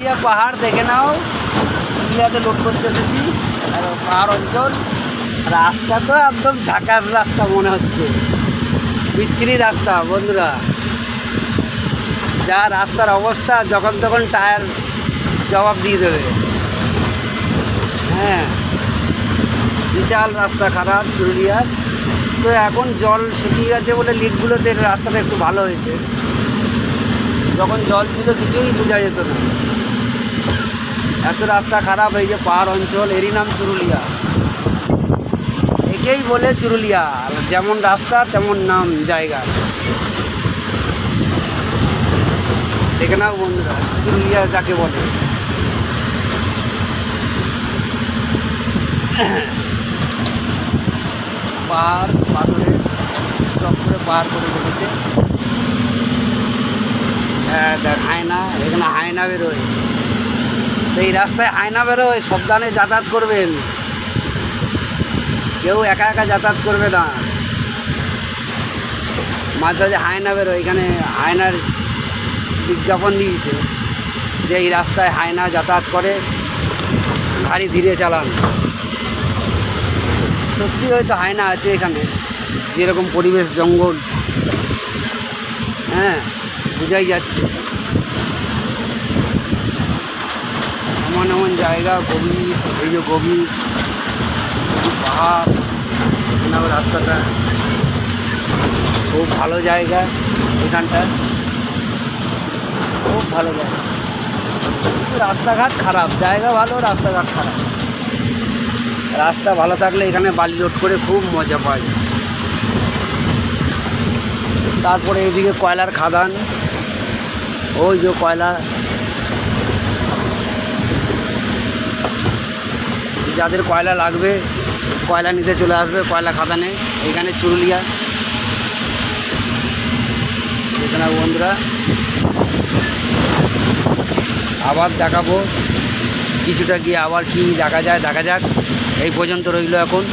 পুরুলিয়া পাহাড় দেখে নাও। পুরুলিয়াতে লোড করতে এসেছি, আর পাহাড় অঞ্চল। রাস্তা তো একদম ঝাকাস রাস্তা মনে হচ্ছে, বিচ্ছিরি রাস্তা বন্ধুরা। যা রাস্তার অবস্থা, যখন তখন টায়ার জবাব দিয়ে দেবে। হ্যাঁ, বিশাল রাস্তা খারাপ চুরুলিয়ার। তো এখন জল শুকিয়ে গেছে বলে লিকগুলোতে রাস্তাটা একটু ভালো হয়েছে। যখন জল ছিল কিছুই বোঝা যেত না, এত রাস্তা খারাপ। এই যে পাহাড় অঞ্চল, এরই নাম চুরুলিয়া। একেই বলে চুরুলিয়া, যেমন রাস্তা তেমন নাম জায়গা। দেখে নাও বন্ধুরা, চুরুলিয়া যাকে বলে। পাহাড় পাথরে স্টপ করে পাহাড় করে রেখেছে। হ্যাঁ দেখ, হায়না, এখানে হায়না বেরোয়। তো এই রাস্তায় হায়না বেরোয়, সাবধানে যাতায়াত করবেন। কেউ একা একা যাতায়াত করবে না। মাঝে মাঝে হায়না বেরোয়, এখানে হায়নার বিজ্ঞাপন দিয়েছে যে এই রাস্তায় হায়না যাতায়াত করে, গাড়ি ধীরে চালান। সত্যি হয়তো হায়না আছে এখানে, যেরকম পরিবেশ জঙ্গল, হ্যাঁ বোঝাই যাচ্ছে। এমন এমন জায়গা, গভীর, এই যে গভীর পাহাড়, এখানে রাস্তাটা খুব ভালো জায়গা। এখানটা খুব ভালো জায়গা, কিন্তু রাস্তাঘাট খারাপ। জায়গা ভালো, রাস্তাঘাট খারাপ। রাস্তা ভালো থাকলে এখানে বালি লোড করে খুব মজা পাওয়া যায়। তারপরে এদিকে কয়লার খাদান, ওই যে কয়লা, যাদের কয়লা লাগবে কয়লা নিতে চলে আসবে কয়লা খাদানে। এখানে চুরুলিয়া। এখানে বন্ধুরা আবার দেখাবো কিছুটা গিয়ে, আবার কি দেখা যায় দেখা যাক। এই পর্যন্ত রইল এখন।